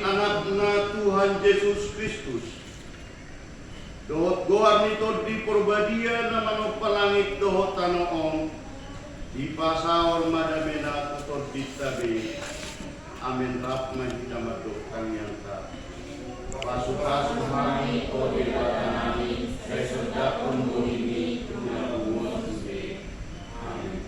anak-anak Tuhan Yesus Kristus. Dohot goar nito di perbadian na manok palangit dohot tanoong di pasaor madamena tutor ditabi. Amin rap mahitamadok kanyang ta. Pasukas kami o di patanami sa sudah pun buhimi tunang suci. Amin.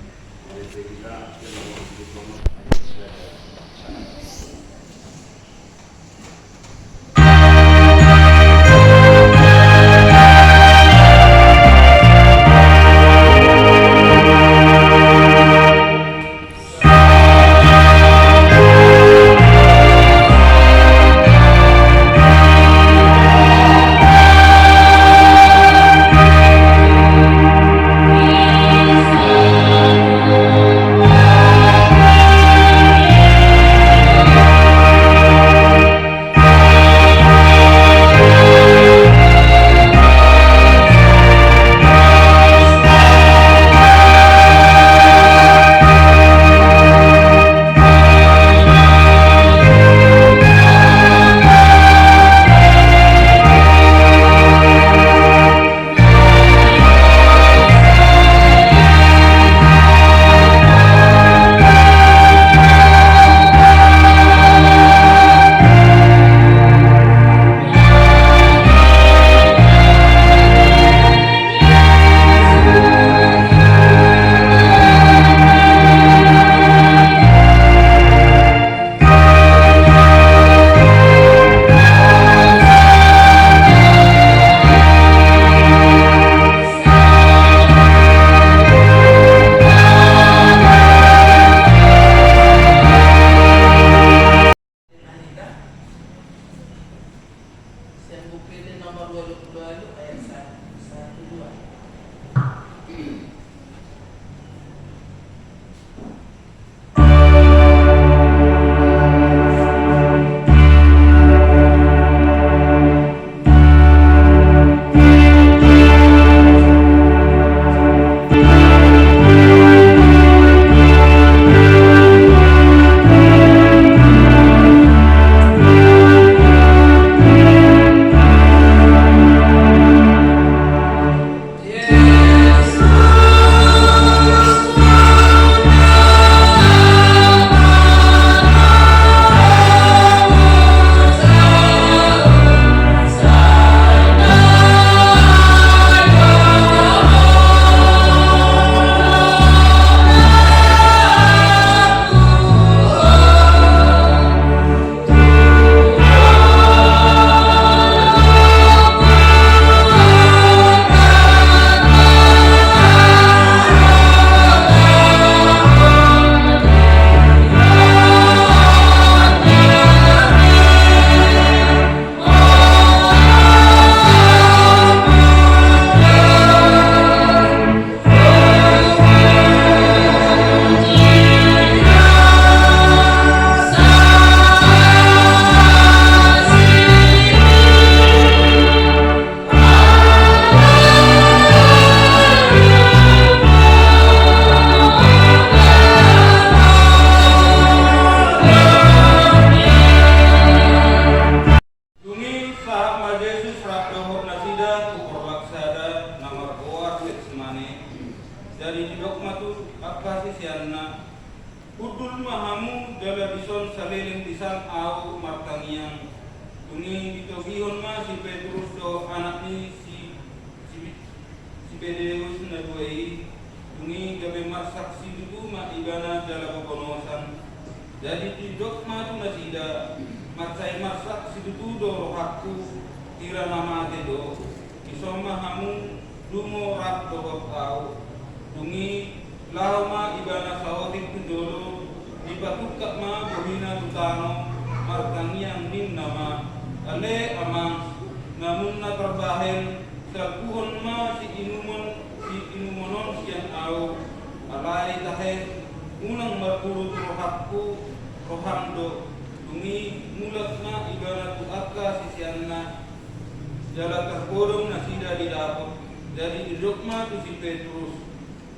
Jala terkurung nasida di dapur. Jadi di Rukma tu si Petrus.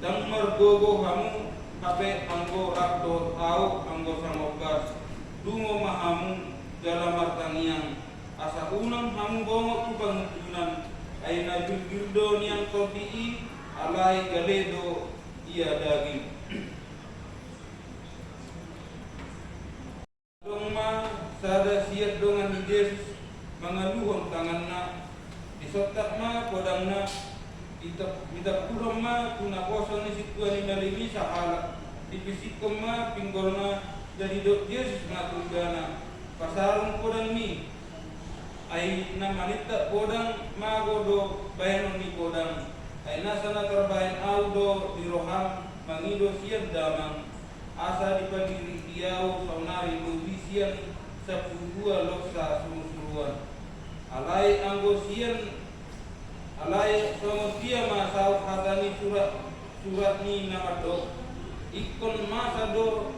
Dan mergogo hamu hape anggo rakdo au anggo samokas. Dungo mahamu dalam bongo tu pangutunan ay nagildo niyang tobii alay galedo iya daging. Dong ma sada siat dongan ni Yesus mangaluhong tangan na disotak ma podang na Kita kurang ma tuna kosong ni situan ni nalimi sahala dipisikom ma pinggol na jadi dok Yesus ngatur gana pasarong podang mi ay namanita podang magodo bayanon ni podang ay nasa na terbayan audo di roham mangido siyan damang asa di pagiri diaw saunari lubisian sa pugua loksa sumusuruan alay anggo siyan alay songon dia masaw hatani surat ni namado ikon masado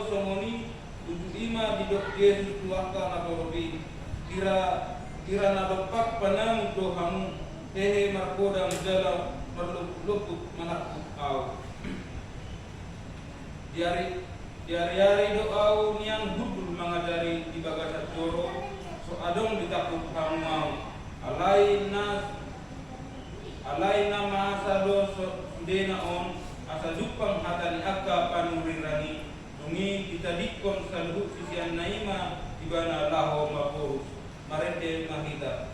songoni tujuh lima di dok Yesus tuaka natorobi kira nadopak panang dohamu hehe markodang dalam merlupuk manakuk au diari doau niang budul mangajari di bagasat joro so adong ditakuk hamu mau alai nama asado sudena on asa jupang hatani akka panurirani tungi kita dikon saluhut sisian naima ibana laho mapurus marende mahita.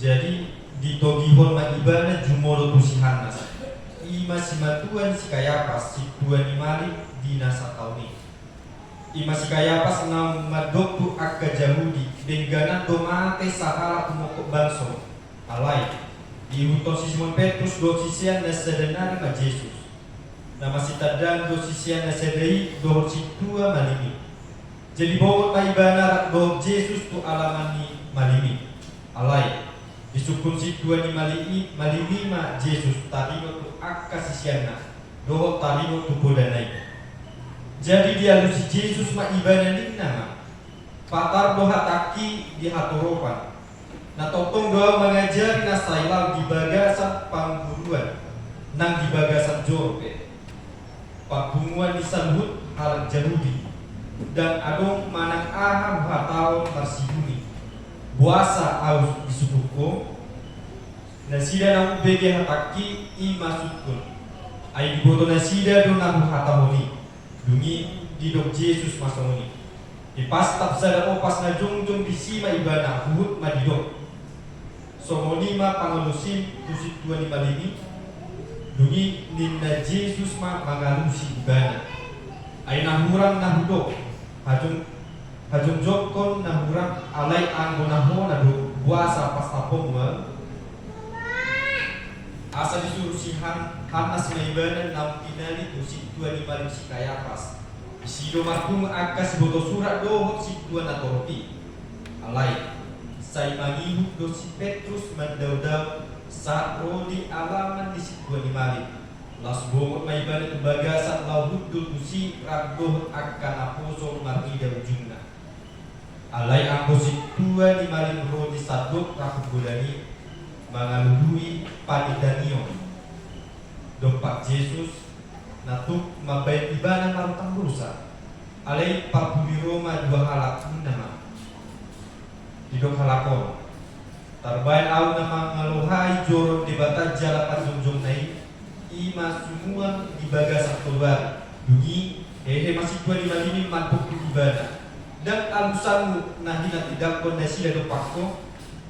Jadi ditogihon magibana jumoro tusihanas ima simatuan si Kayapas si tuan imali di nasa tauni ima si Kayapas na madoktu akka Jahudi dengganan domate sahala tumokok banso alay diutos si Simon Petrus dosisian na sadanari ma Jesus nama si tadang dosisian na sadai dohor si tua malimi jadi bawot maibana dohor Jesus tu alamani malimi alay disukun si tua ni malimi ma Jesus tarino tu akka sisiana dohor tarino tu bodanai jadi dia lu si Jesus ma ibana nama patar doha taki di hatoropan na totong doa mengajari na sailal di bagasan pangguruan nang di bagasan jorpe pagbunguan di sanhut hal Jahudi dan adong manang aham hatao marsibuni buasa aus disubuko nasida nang bege hataki i masukun ai diboto nasida do nang hatahoni dungi di dok Jesus masoni di pas tapsada opas na jongjong bisima ibana huhut madidok somonima pangalusim tusit 255 dungi ninna Jesus ma mangalusi ibana ay nahurang nahudok hajung hajungjokon na hurang alay ang gunaho na buwasa pastapong asa disuruh si Hanas maibanan nam tinali tu si tua ni malim si Kayapas isido markum akas boto surat dohot si tua na toroti alay say mangihuk do si Petrus mandau-dau saat rodi alaman di si tua ni malim las bongot maibanan tu bagasan lauhut do tu si radohot akan aposo marida ujungna alay angko si tua ni malim rodi sadok rakubulani mengalului panidanio dompak Yesus natuk mabain ibana marutang bursa alai papuli Roma dua halak nama didok halakon tarbain au nama ngalohai joron di bata jalapan jongjong nai ima semua di bagasan keluar dungi masih tua di malini mantuk di ibana dan alusanmu nahina tidak kondisi do pakko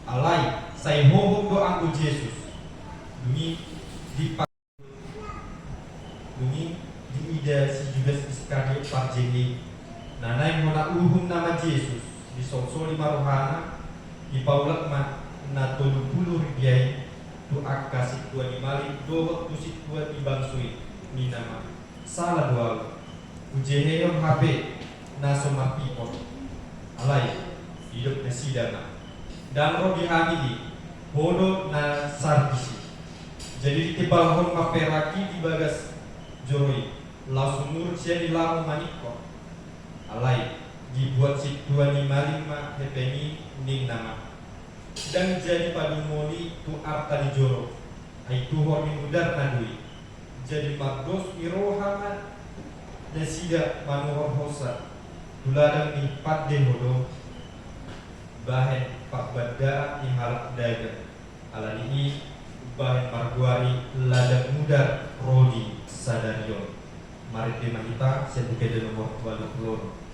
alai saya hohong do anggo Yesus dungi di ida si Judas Iskariot parjeni nanai mona uhum nama Yesus di sonsoli marohana di paulak na 30 ribiai tu akka si tua di mali dohot tu si tua di bangsui ni nama salah doa ujeheon habe na somapipon alai hidup na sidana dan roh dihamili bodoh na sarbisi jadi ditibal hon maperaki di bagas joroi langsung sia di lamu maniko alai dibuat si tua ni malima hepeni ning nama dan jadi padumoli tu arta di joro ai tu hormi mudar nadui jadi magdos irohaman dan sida manuhor hosa tuladang ni padde hodo bahen pak bada yang halak dagang alani bahen marguari ladang mudar rodi sadarion mari tema kita sebagai nomor 20.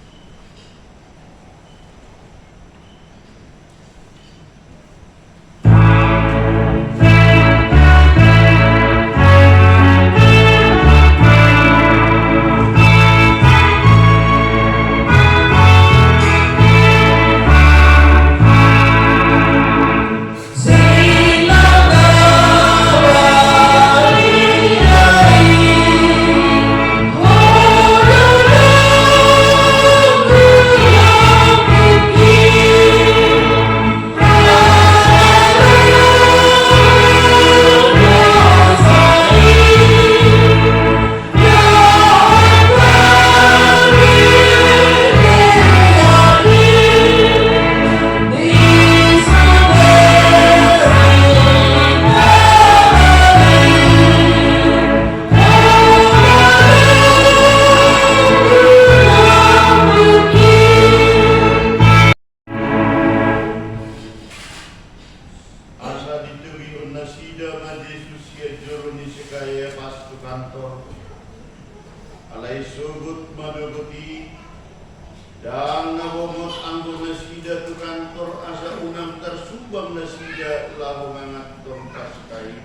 Dan nabomot anggo nasida tu kantor asa unang tersubang nasida lahu mangat tongkas kai.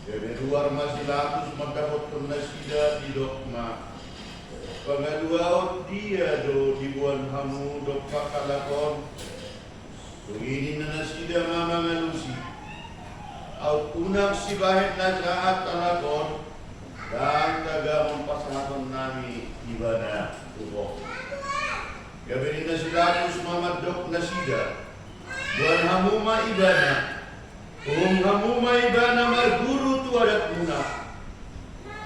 Jadi luar masih lakus magdapot tong nasida di dokma. Pengaduaot dia do dibuan hamu dok pakalakon. Begini na nasida mama ngalusi. Out unang si bahet na jahat kalakon. Dan tagamon pasangaton nami ibadah tubuh. Gabin na silakus mamadok na sida. Buwan hamuma ibana. Hamuma ibana marguru tu adat muna.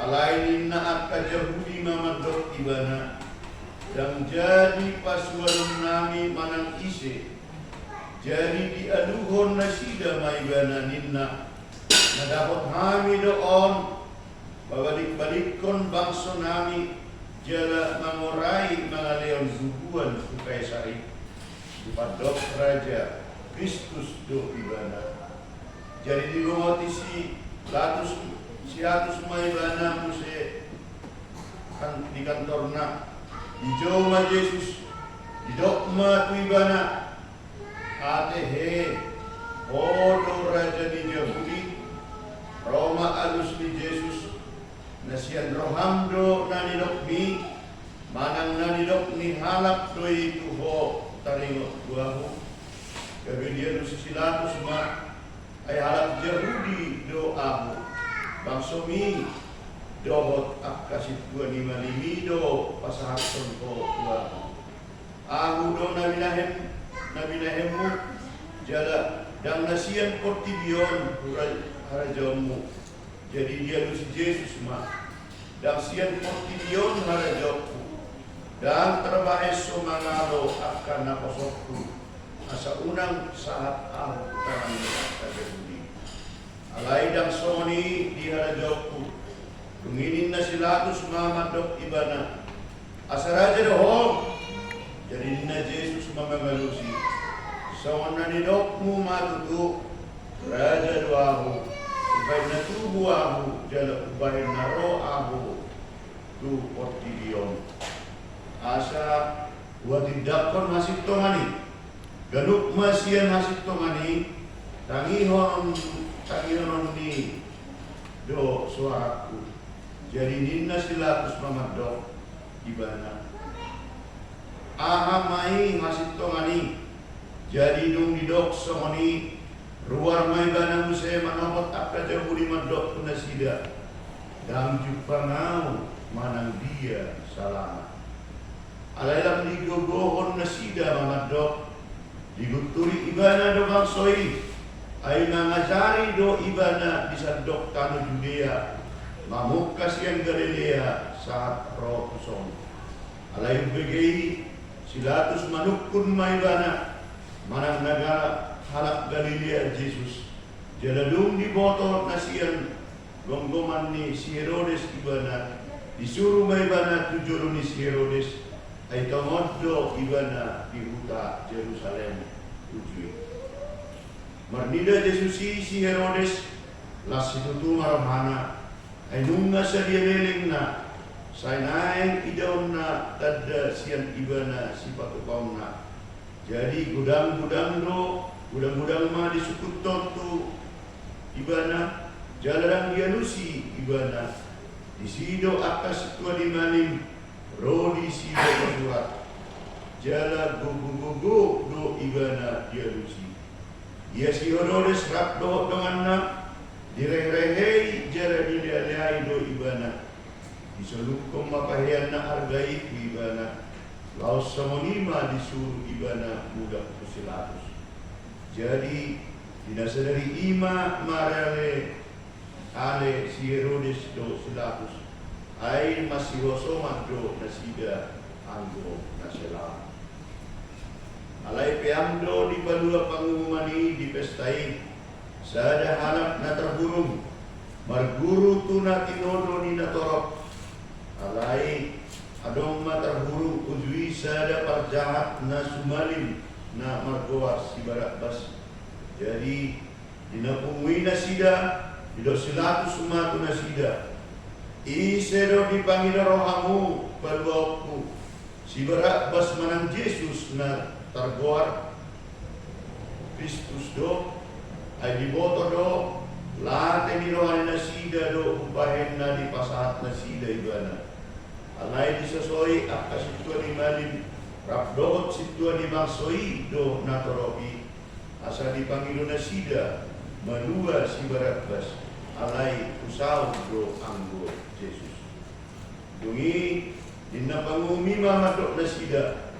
Alainin na at kajahudi mamadok ibana. Dan jadi paswalum nami manang isi. Jadi diaduhon na sida maibana ninna. Nadapot hami doon. Babalik-balikon bangso nami. Jala mengurai mengaleon zubuan ku kaisari dipadok raja Kristus do ibana. Jadi dimongoti si atus maibana muse kan di kantorna di joma Yesus di dokma tu ibana ate he odo raja di Yahudi Roma alus di Yesus nasian rohamdo nani dokmi manang nani dok ni halap doi tuho taringot buahu. Kemudian Silatus ma ay halap Yahudi do ahu. Bangsomi dohot akasit dua ni malimi do pasahaton ko buahu. Ahu do nabinahemu jala dan nasian portibion harajamu. Jadi dia si Yesus ma dan sian portibion harajaku. Dan terbaes sumangalo akan naposokku asa unang saat aku tarang Yahudi. Alai dan soni di harajaku. Tunginin na Silatus mamadok ibana. Asa raja dohong. Jadi na Yesus mamamalusi. Sawan ni dokmu matutu raja doahu. Ubay na tubu ahu jala ubay na ro ahu tu portibion. Asa watidakon masih tongani ganuk masian masih tongani tangihon ni do suaraku. Jadi ninna Silatus mamadok ibana ahamai masih tongani jadi dung didok somoni ruar mai bana musai manopot akka jauh di madok punasida dam jupangau manang dia salama. Alailam digogohon nasida mamadok diguturi ibana do bangsoi ay ngangajari do ibana disadok tanu Judea mamuk kasihan Galilea saat roh kusong. Alai begei Silatus manukun maibana manang negara halak Galilea Yesus jaladung di botol nasian gonggoman ni si Herodes ibana disuruh maibana tujuru ni si Herodes ay tomodo ibana di huta Jerusalem ujui. Marnida Yesus si Herodes las situtu maramana ay nunga sa dianeling na sainain idaw na tadda siyan ibana si patukaw na. Jadi gudang-gudang ma disukutton tu ibana jalarang dialusi ibana disido akas tua di malim rodi sido surat jala gugu do ibana dialusi. Ia si Herodes rap do dengan direhei jara dilialai do ibana disolukum mapahian na hargai ibana laos samonima disuruh ibana budak Silatus. Jadi dinasadari ima marale ale si Herodes do Silatus ay masih hosoma do nasida anggo naselam. Alai peamdo di palua pangumani di pestai sada halap na terburung marguru tuna tinodo ni natorok. Alai adong ma terburung ujui sada parjahat na sumalim na margoas si Barabas. Jadi dinapungui nasida dido Silatus sumatu nasida isedo dipanggil rohamu paluaku si Barabas manang Yesus na tergoar Kristus do ay diboto do late ni rohani nasida do upahen na di pasahat nasida ibana. Alay disosoi akka situa ni malim rapdohot situa ni mangsoi do natoropi asa dipanggil nasida malua si Barabas alay usaw do anggo Yesus. Dungi dinapangumi mamadok nasida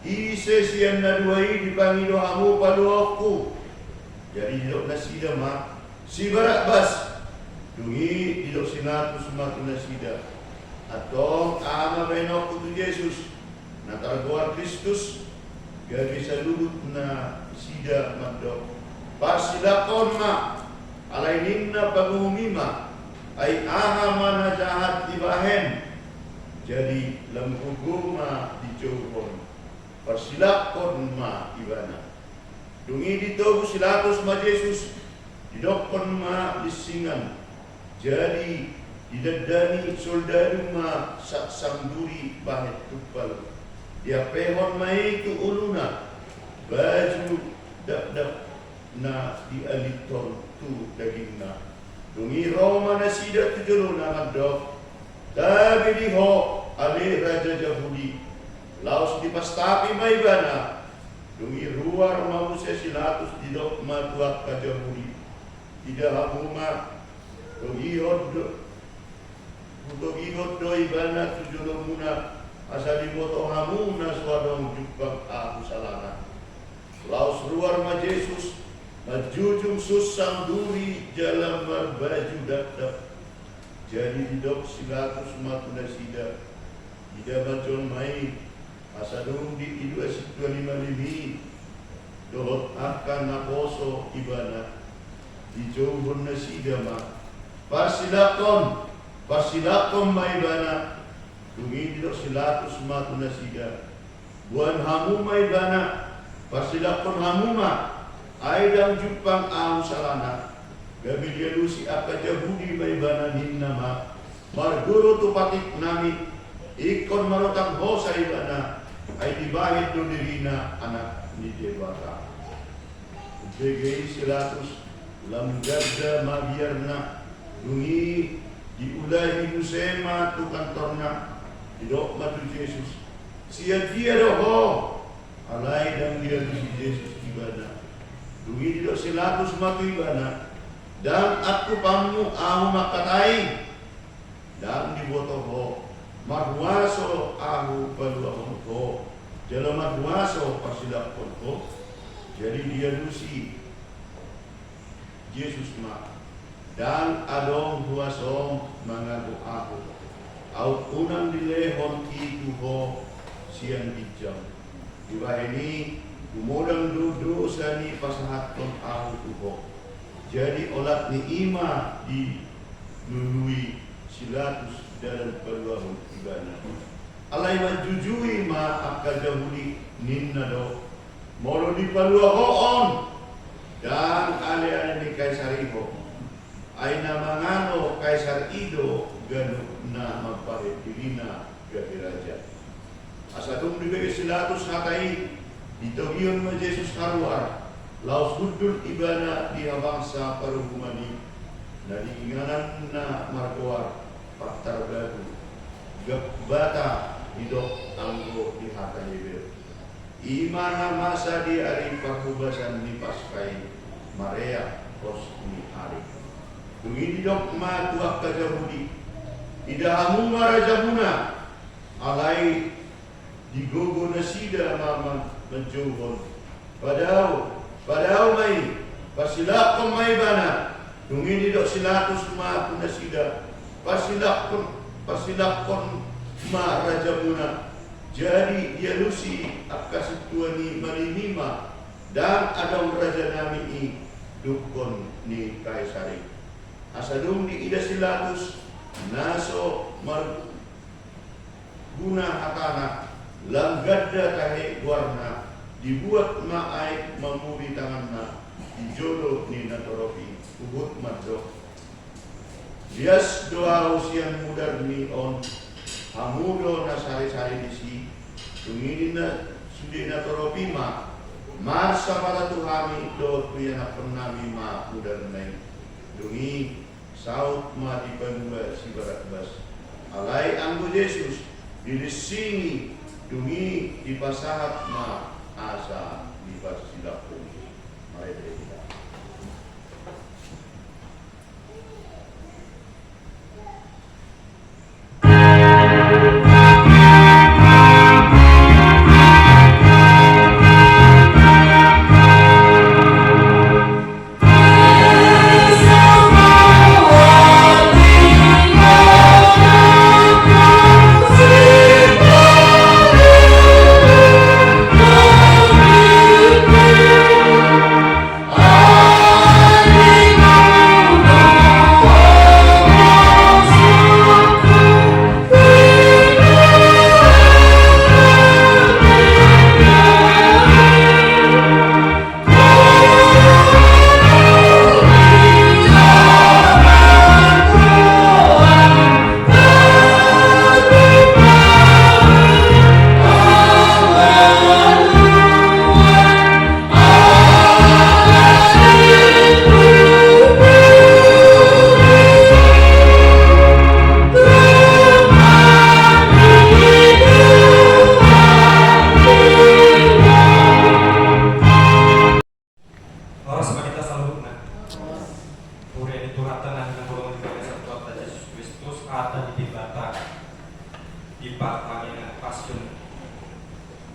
ise siyan na duai dipanggil hamu paluaku. Jadi didok nasida ma si Barabas dungi didok Silatus matu nasida atong ama benok kutu Yesus na targoar Kristus gagi salulut na sida madok pasilakon ma alay ninna pagumima ay aha mana jahat ibahen jadi lempuguma dicurpon persilakon ma ibana dungi ditobu Silatus ma Yesus didokon ma disingan jadi didadani soldadu ma saksang duri bahet tupal dia pehon mai tu uluna baju dak na dialiton tu dagingna dungi Roma nasida tujuluna madok tapi diho ali raja Yahudi Laos dipastapi may bana, dungi ruar mamuse silatus didok matuak kajahuri. Tidak hamuma, dogihod do ibana tujulumuna asali moto hamuna swadong jubak aku salana. Laos ruar ma Jesus, majujung susang duri jalan baju dakdak. Jadi didok silatus matuna sida, ida bacon mai asadung di idua situa lima limi, dohot akan nakoso ibana, dijauhon na sida ma, pasilakon ma ibana, dungi didok silatus matuna sida, buan hamu ma ibana, pasilakon hamu ma, aidang jupang ang salana. Gabi dia lusi apa jahudi maibana ninnama marguru tu patik nami ikon marotang hosa ibana ay dibahid do dirina anak ni dewata begi silatus lam gadda mabiyarna dungi diulahi musema tu kantorna didok matu Jesus sia dia doho alai dan dia lusi Jesus ibana dungi didok silatus matu ibana dan aku pamu ahu makatai dan dibotoho marwaso ahu paluahonko jalo marwaso pasilakonko jadi dia lusi Yesus ma dan adong huasom mangago aku au unang dilehon ituho siang dijam diwa ini gumodang dudu sani pasahaton ahu tuho. Jadi olat ni ima di lului silatus dalam peluang ibana. Alai majujui ma akajahuli ninna do. Molo di peluang hoon dan ale ni kaisariho. Aina mangano kaisar ido ganu na mapare dirina gati raja. Asadum dibagi silatus hakai ditogion ma Jesus haruar. Laos hudul ibana di bangsa parugumani na diinganan na markuar paktar bagu gabbata hidok anggo di hata yebel imana masa di ari pakubasan ni paskai marea kos ni ari dungi didok ma tuak kajahudi idahamu marajabuna alai digogo nasida mama menjohon Padahal mai pasilakon mai bana dungi didok silatus ma punasida pasilakon ma rajamuna jadi dia lusi akasituani malimima dan adong raja nami i dukon ni kaisari asadung di ida silatus naso mar guna hatana langgadda tahe warna dibuat ma'ai mamuri tanganna dijolo ni natoropi ubut maddo dias doa usian mudar ni on hamudo nasari-sari disi tunginin sudi natoropi ma marsa pada tuhami do tuyana pernami ma mudar nai dungi saut ma di pembuat si barat bas alai anggo Yesus dilisini dungi di pasahat ma asa di pasilakun mari kita Oh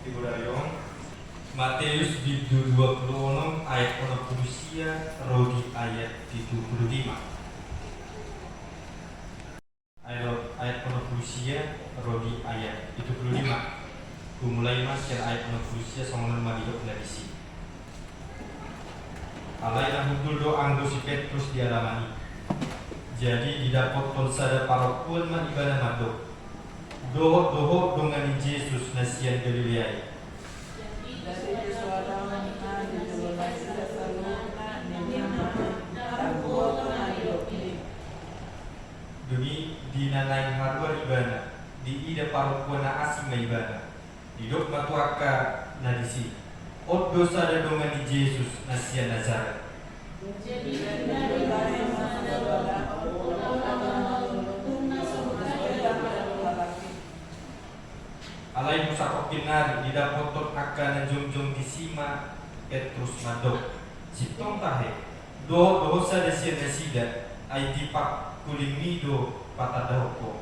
Ibu Dayong Matius bidu 26 ayat 60 rodi ayat 75 ayat 60 rodi ayat 75 kumulai mas ayat 60 songon madidok narisi alai hudul do anggo si Petrus di alamani jadi didapot tonsada parokun man ibadah madok doho dengan Yesus nasian Galilea demi dinanain haruan ibana di ida parokuna asing ibana di dok matuaka nadisi ot dosa ada dengan Yesus nasian Nazaret alai musakok kinari tidak potot akan jom disima Petrus madok sitong tahe dosa desian desida ai dipak kuling mido patadoko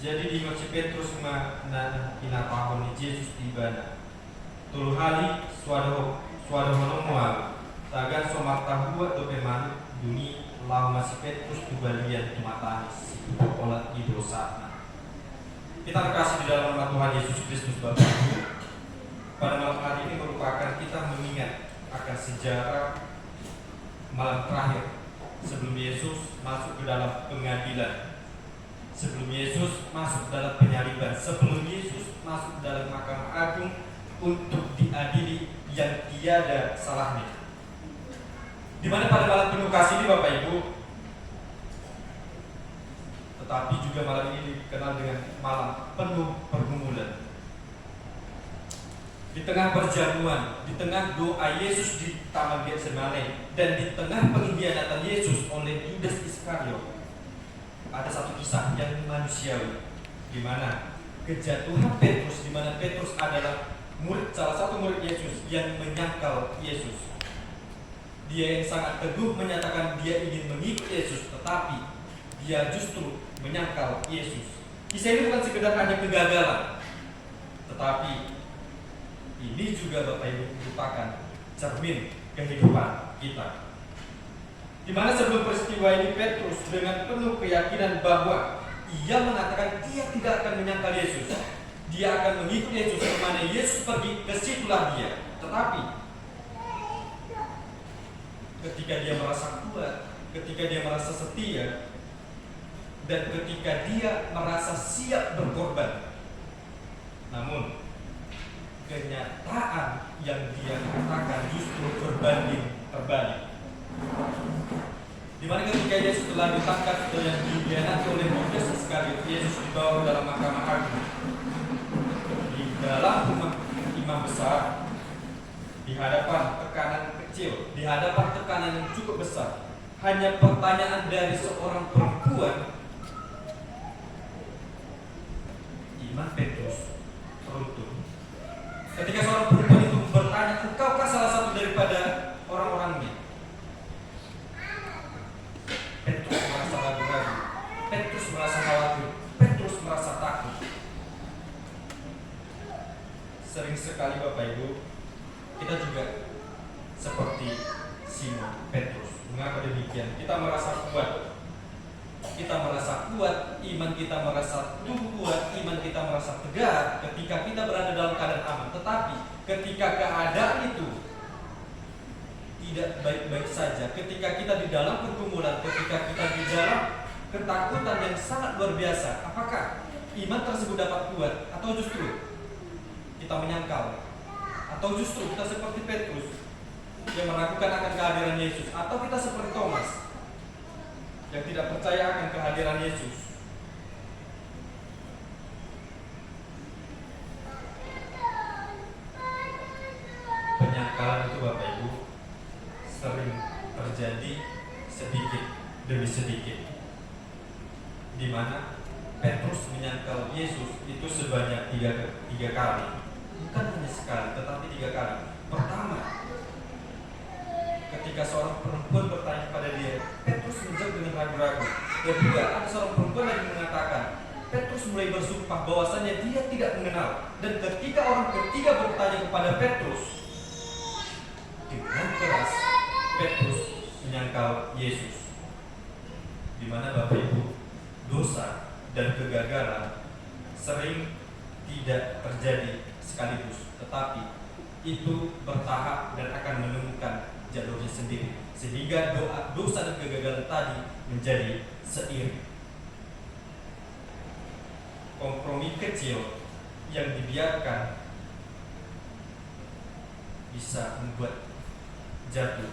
jadi di Moci Petrus na inapahon ni Yesus tibana tulu hali suado honomual tagan somarta huat do peman duni lau masih Petrus tubalian tumatanis olat di dosa. Kita terkasih di dalam nama Tuhan Yesus Kristus Bapa Ibu. Pada malam hari ini merupakan kita mengingat akan sejarah malam terakhir sebelum Yesus masuk ke dalam pengadilan, sebelum Yesus masuk dalam penyaliban, sebelum Yesus masuk dalam Mahkamah Agung untuk diadili yang tiada salahnya. Di mana pada malam penuh kasih ini Bapak Ibu, tetapi juga malam ini dikenal dengan malam penuh pergumulan. Di tengah perjamuan, di tengah doa Yesus di Taman Getsemani, dan di tengah pengkhianatan Yesus oleh Yudas Iskariot, ada satu kisah yang manusiawi, di mana kejatuhan Petrus, di mana Petrus adalah salah satu murid Yesus yang menyangkal Yesus. Dia yang sangat teguh menyatakan dia ingin mengikut Yesus, tetapi dia justru menyangkal Yesus. Kisah ini bukan sekedar hanya kegagalan, tetapi ini juga Bapak Ibu merupakan cermin kehidupan kita. Di mana sebelum peristiwa ini Petrus dengan penuh keyakinan bahwa ia mengatakan dia tidak akan menyangkal Yesus. Dia akan mengikut Yesus kemana Yesus pergi, ke situlah dia. Tetapi ketika dia merasa kuat, ketika dia merasa setia, dan ketika dia merasa siap berkorban, namun kenyataan yang dia katakan justru berbanding terbalik. Di mana ketika Yesus telah ditangkap dan dikhianati oleh Yudas Iskariot, Yesus dibawa dalam Mahkamah Agung, di dalam rumah imam besar, di hadapan tekanan kecil, di hadapan tekanan yang cukup besar, hanya pertanyaan dari seorang perempuan, iman Petrus runtuh. Ketika seorang perempuan itu bertanya, "Engkaukah salah satu daripada orang-orangnya?" Petrus merasa ragu-ragu, Petrus merasa khawatir, Petrus merasa takut. Sering sekali Bapak Ibu, kita juga seperti Simon Petrus. Mengapa demikian? Kita merasa kuat, iman kita merasa kuat, iman kita merasa tegar ketika kita berada dalam keadaan aman. Tetapi ketika keadaan itu tidak baik-baik saja, ketika kita di dalam pergumulan, ketika kita di dalam ketakutan yang sangat luar biasa, apakah iman tersebut dapat kuat atau justru kita menyangkal, atau justru kita seperti Petrus yang meragukan akan kehadiran Yesus, atau kita seperti Thomas yang tidak percaya akan kehadiran Yesus? Penyangkalan itu Bapak Ibu sering terjadi sedikit demi sedikit, di mana Petrus menyangkal Yesus itu sebanyak tiga kali. Bukan hanya sekali, tetapi 3 kali. Pertama, ketika seorang perempuan bertanya kepada dia, Petrus menjawab dengan ragu-ragu. Kedua, ada seorang perempuan lagi mengatakan, Petrus mulai bersumpah bahwasannya dia tidak mengenal. Dan ketika orang ketiga bertanya kepada Petrus, dengan keras Petrus menyangkal Yesus. Di mana Bapak Ibu, dosa dan kegagalan sering tidak terjadi sekaligus, tetapi itu bertahap dan akan menemukan jalurnya sendiri, sehingga dosa dan kegagalan tadi menjadi seiring. Kompromi kecil yang dibiarkan bisa membuat jatuh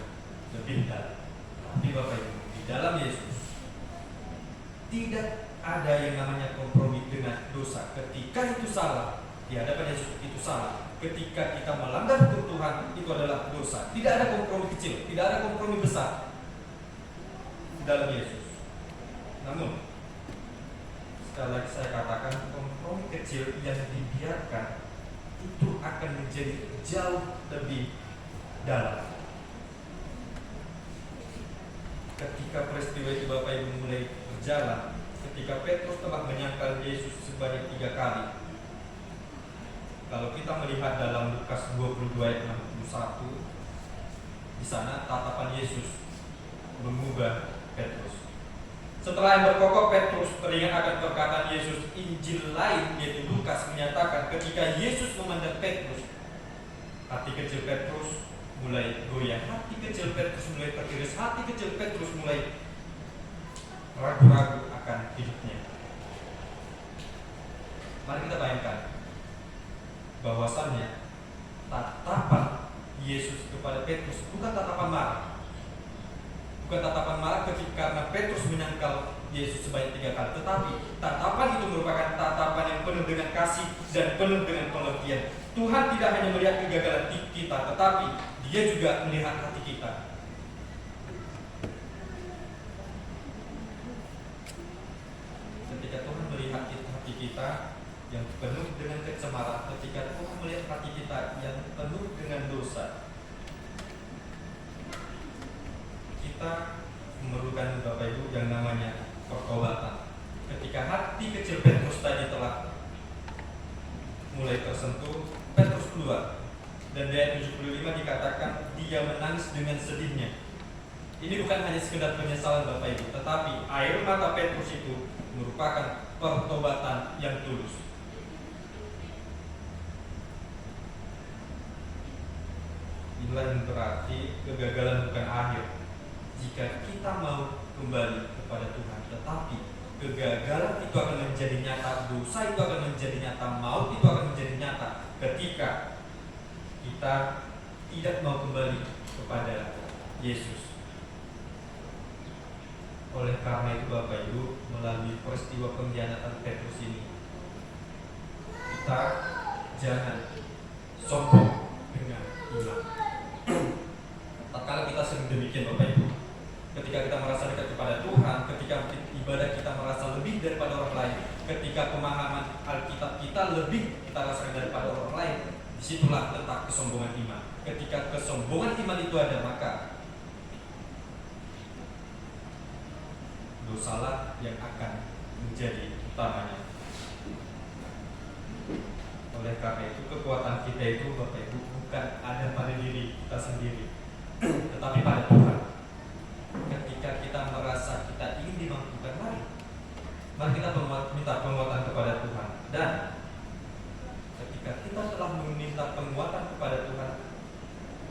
lebih dalam. Tapi Bapak Ibu, di dalam Yesus tidak ada yang namanya kompromi dengan dosa. Ketika itu salah, di hadapan Yesus itu salah. Ketika kita melanggar hukum Tuhan, itu adalah dosa. Tidak ada kompromi kecil, tidak ada kompromi besar di dalam Yesus. Namun, sekali lagi saya katakan, kompromi kecil yang dibiarkan itu akan menjadi jauh lebih dalam. Ketika peristiwa itu Bapak Ibu mulai berjalan, ketika Petrus telah menyangkal Yesus sebanyak 3 kali. Kalau kita melihat dalam Lukas 22 ayat 61, di sana tatapan Yesus mengubah Petrus. Setelah yang berkokok Petrus teringat akan perkataan Yesus. Injil lain yaitu Lukas menyatakan ketika Yesus memandang Petrus, hati kecil Petrus mulai goyah, hati kecil Petrus mulai terkiris, hati kecil Petrus mulai ragu-ragu akan hidupnya. Mari kita bayangkan bahwasannya tatapan Yesus kepada Petrus bukan tatapan marah. Bukan tatapan marah karena Petrus menyangkal Yesus sebanyak 3 kali, tetapi tatapan itu merupakan tatapan yang penuh dengan kasih dan penuh dengan pengertian. Tuhan tidak hanya melihat kegagalan kita, tetapi Dia juga melihat hati kita. Ketika Tuhan melihat hati kita yang penuh dengan kecemaran, ketika Tuhan melihat hati kita yang penuh dengan dosa, kita memerlukan Bapak Ibu yang namanya pertobatan. Ketika hati kecil Petrus tadi telah mulai tersentuh, Petrus keluar. Dan di ayat 75 dikatakan dia menangis dengan sedihnya. Ini bukan hanya sekedar penyesalan Bapak Ibu, tetapi air mata Petrus itu merupakan pertobatan yang tulus. Inilah yang berarti kegagalan bukan akhir jika kita mau kembali kepada Tuhan, tetapi kegagalan itu akan menjadi nyata, dosa itu akan menjadi nyata, maut itu akan menjadi nyata ketika kita tidak mau kembali kepada Yesus. Oleh karena itu Bapak Ibu, melalui peristiwa pengkhianatan Petrus ini, kita jangan sombong dengan iman. Tatkala kita sering demikian Bapak Ibu, ketika kita merasa dekat kepada Tuhan, ketika ibadah kita merasa lebih daripada orang lain, ketika pemahaman Alkitab kita lebih kita rasakan daripada orang lain, disitulah letak kesombongan iman. Ketika kesombongan iman itu ada, maka dosalah yang akan menjadi utamanya. Oleh karena itu kekuatan kita itu Bapak Ibu bukan ada pada diri kita sendiri, tetapi pada Tuhan. Ketika kita merasa kita ingin dimampukan, mari kita minta penguatan kepada Tuhan. Dan ketika kita telah meminta penguatan kepada Tuhan,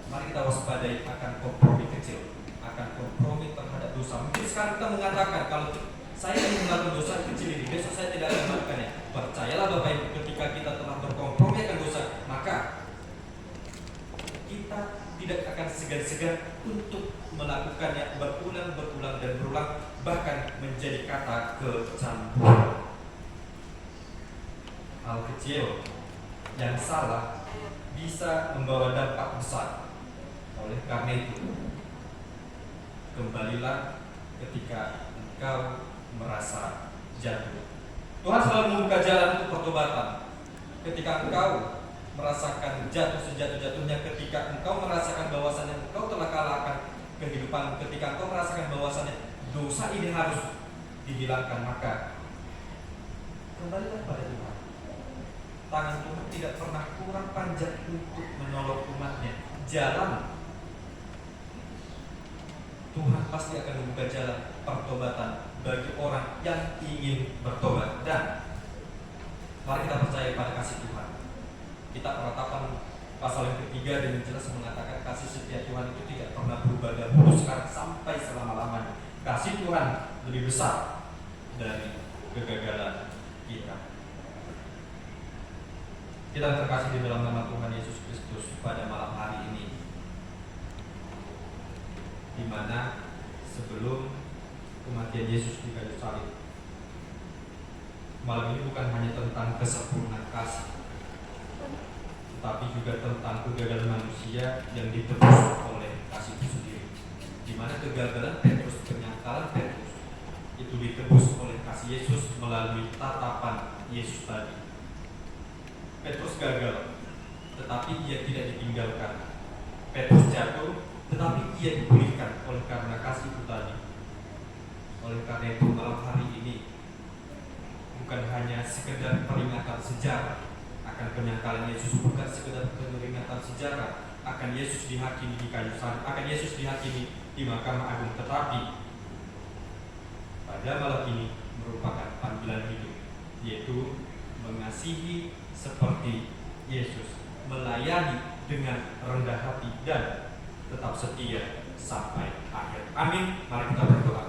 mari kita waspadai akan kompromi kecil, akan kompromi terhadap dosa. Mungkin sekarang kita mengatakan, kalau saya ingin melakukan dosa kecil ini, besok saya tidak akan melakukannya. Percayalah Bapak Ibu, ketika kita telah berkompromi akan dosa, maka kita tidak akan segan-segan untuk melakukannya berulang dan berulang, bahkan menjadi kata kecampuran. Hal kecil yang salah bisa membawa dampak besar. Oleh karena itu, kembalilah ketika engkau merasa jatuh. Tuhan selalu membuka jalan untuk pertobatan. Ketika engkau merasakan jatuh sejatuh-jatuhnya, ketika engkau merasakan bahwasannya engkau telah kalahkan kehidupan ketika kau merasakan bahwasannya dosa ini harus dihilangkan, maka kembalilah pada Tuhan. Tangan Tuhan tidak pernah kurang panjang untuk menolong umatnya. Jalan Tuhan pasti akan membuka jalan pertobatan bagi orang yang ingin bertobat. Dan mari kita percaya pada kasih Tuhan. Kita peratapan pasal yang ketiga dengan jelas mengatakan kasih setia Tuhan itu tidak pernah berubah dahulu, sekarang sampai selama-lamanya. Kasih Tuhan lebih besar dari kegagalan kita. Kita terkasih di dalam nama Tuhan Yesus Kristus pada malam hari ini, di mana sebelum kematian Yesus di kayu salib, malam ini bukan hanya tentang kesempurnaan kasih, tetapi juga tentang kegagalan manusia yang ditebus oleh kasih itu sendiri. Di mana kegagalan Petrus, penyangkalan Petrus itu ditebus oleh kasih Yesus melalui tatapan Yesus tadi. Petrus gagal, tetapi ia tidak ditinggalkan. Petrus jatuh, tetapi ia dipulihkan oleh karena kasih itu tadi. Oleh karena itu malam hari ini bukan hanya sekedar peringatan sejarah akan penyangkalan Yesus, bukan sekedar peringatan sejarah akan Yesus dihakimi di kayu salib, akan Yesus dihakimi di Mahkamah Agung, tetapi pada malam ini merupakan panggilan hidup, yaitu mengasihi seperti Yesus, melayani dengan rendah hati dan tetap setia sampai akhir. Amin. Mari kita berdoa.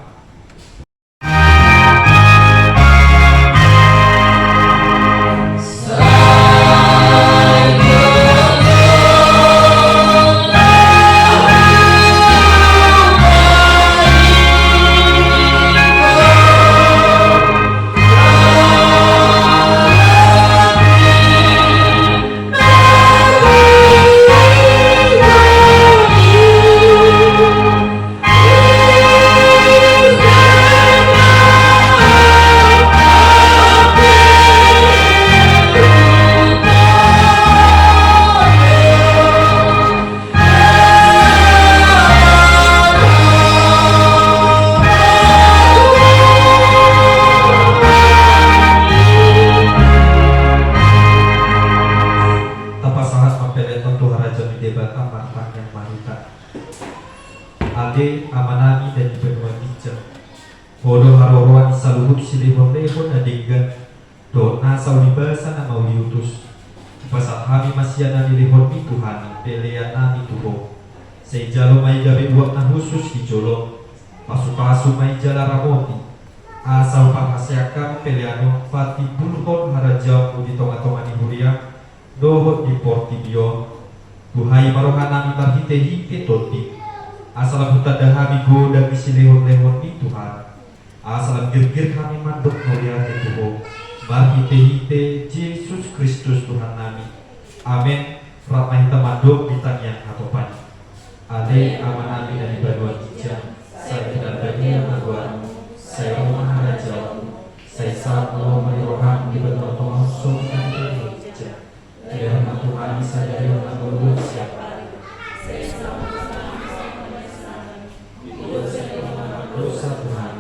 Ade amanami dan benua bijak bodoh haroroan saluhut silihon lehon adegan dona saulibasa na mauliutus pasat hami masyana nilihon mituhani peleana mituho sejalo may gabi uwak na husus hijolo pasu-pasu may jala ramoti asal pangasyakam peleano pati bulhon harajau di tonga-tonga ni huria dohot di portibio buhay marohanami marhite-hite toti asalam hutada hami goda misilehon-lehon ni Tuhan asalam gir-gir kami mandok melihat Tuhan marhite-hite Yesus Kristus Tuhan nami. Amin. Ratna hita mandok ditanya atau pani ade amanami dan ibaduan ijam saya tidak bagian aguan saya maharajau saya saat lo merirohan di benua tongsong dan ijam dari Tuhan saya dari menurut siapa dosa Tuhan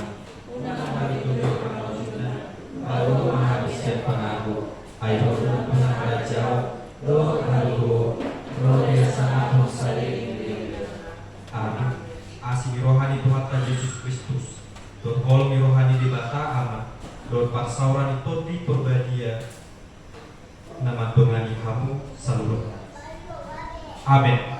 hari tunjukkan wujudnya lalu menghabiskan pengaruh air urut pengarajau doa haru roh desa atom saya ini. Amin. Asih rohani Tuhan Yesus Kristus dot kolmi rohani di bata aman dot parsauran itu di perbadia nama dongani kamu seluruh. Amin.